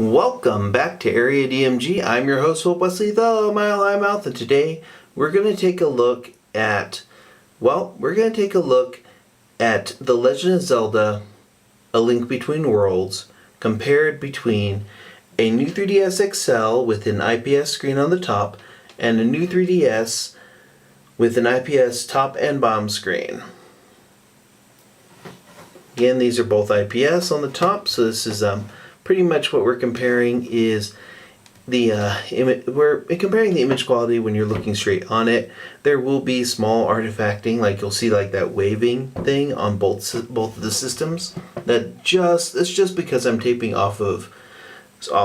Welcome back to Area DMG. I'm your host, Philip Wesley, the Mile High Mouth, and today we're going to take a look at, The Legend of Zelda, A Link Between Worlds, compared between a new 3DS XL with an IPS screen on the top and a new 3DS with an IPS top and bottom screen. Again, these are both IPS on the top, so this is pretty much what we're comparing is we're comparing the image quality when you're looking straight on it. There will be small artifacting, like you'll see like that waving thing on both of the systems. It's just because I'm taping off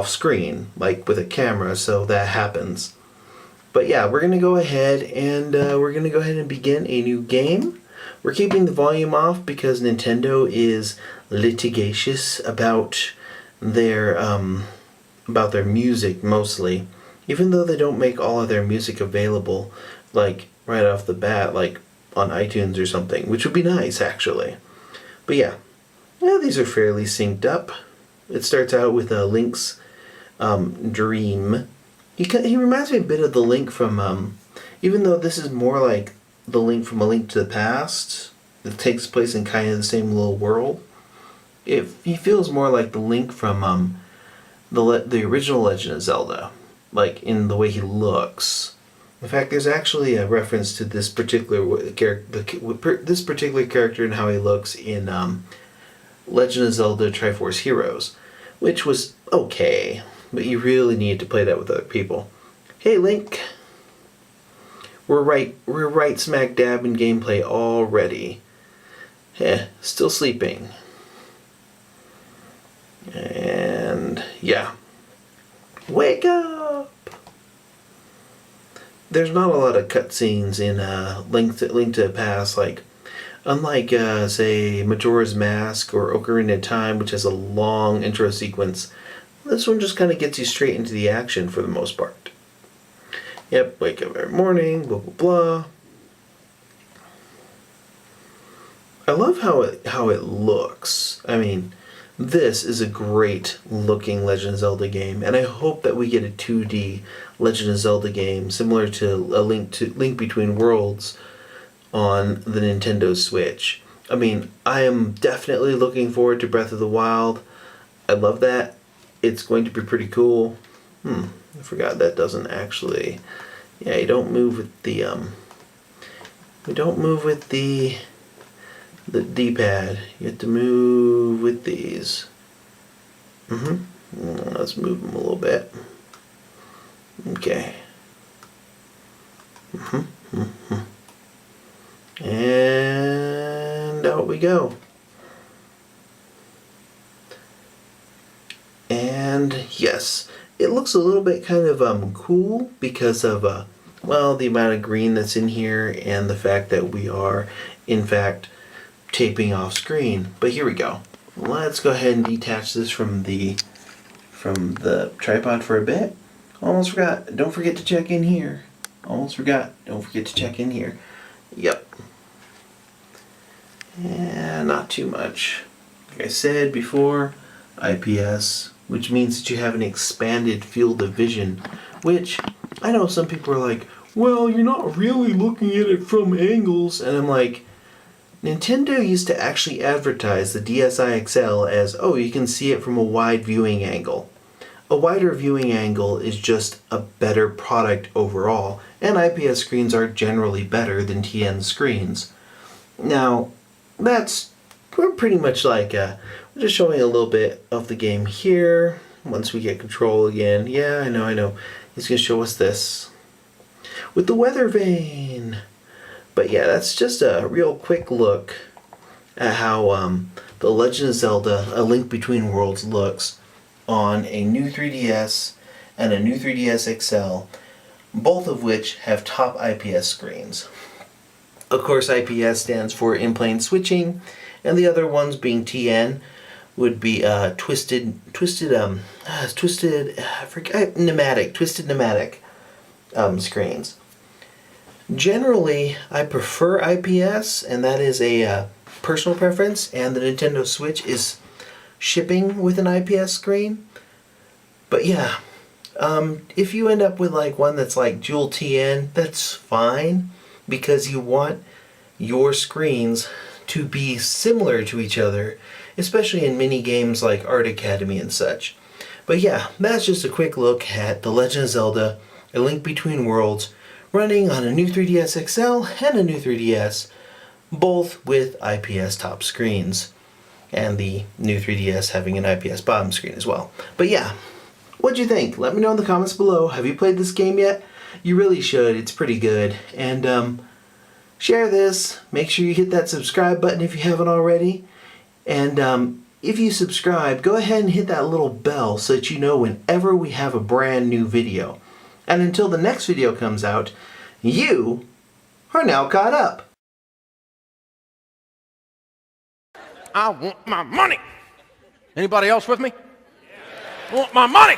screen, like with a camera, so that happens. But yeah, we're gonna go ahead and begin a new game. We're keeping the volume off because Nintendo is litigious about their music mostly, even though they don't make all of their music available like right off the bat, like on iTunes or something, which would be nice actually. But yeah, these are fairly synced up. It starts out with Link's dream. He reminds me a bit of the Link from even though this is more like the Link from A Link to the Past. It takes place in kind of the same little world. He feels more like the Link from the original Legend of Zelda, like in the way he looks. In fact, there's actually a reference to this particular character and how he looks in Legend of Zelda Triforce Heroes, which was okay, but you really need to play that with other people. Hey Link, we're right smack dab in gameplay already. Still sleeping. And yeah, wake up! There's not a lot of cutscenes in Link to the Past, like unlike say Majora's Mask or Ocarina of Time, which has a long intro sequence. This one just kind of gets you straight into the action for the most part. Yep, wake up every morning, blah blah blah. I love how it looks. I mean, this is a great looking Legend of Zelda game, and I hope that we get a 2D Legend of Zelda game similar to A Link Between Worlds on the Nintendo Switch. I mean, I am definitely looking forward to Breath of the Wild. I love that. It's going to be pretty cool. I forgot that doesn't actually. Yeah, you don't move with the the D-pad. You have to move with these. Let's move them a little bit. Okay. And out we go. And yes, it looks a little bit kind of cool because of the amount of green that's in here and the fact that we are in fact taping off screen. But here we go. Let's go ahead and detach this from the tripod for a bit. Almost forgot. Don't forget to check in here. Almost forgot. Don't forget to check in here. Yep. And not too much. Like I said before, IPS, which means that you have an expanded field of vision, which I know some people are like, well, you're not really looking at it from angles. And I'm like, Nintendo used to actually advertise the DSi XL as, you can see it from a wide viewing angle. A wider viewing angle is just a better product overall, and IPS screens are generally better than TN screens. Now, we're pretty much like, we're just showing a little bit of the game here. Once we get control again, yeah, I know. He's going to show us this with the weather vane. But yeah, that's just a real quick look at how The Legend of Zelda, A Link Between Worlds looks on a new 3DS and a new 3DS XL, both of which have top IPS screens. Of course, IPS stands for in-plane switching, and the other ones being TN would be twisted pneumatic screens. Generally, I prefer IPS, and that is a personal preference, and the Nintendo Switch is shipping with an IPS screen. But yeah, if you end up with like one that's like dual TN, that's fine because you want your screens to be similar to each other, especially in mini games like Art Academy and such. But yeah, that's just a quick look at The Legend of Zelda: A Link Between Worlds running on a new 3DS XL and a new 3DS, both with IPS top screens, and the new 3DS having an IPS bottom screen as well. But yeah, what'd you think? Let me know in the comments below. Have you played this game yet? You really should. It's pretty good. And share this. Make sure you hit that subscribe button if you haven't already. And if you subscribe, go ahead and hit that little bell so that you know whenever we have a brand new video. And until the next video comes out, you are now caught up. I want my money. Anybody else with me? I want my money.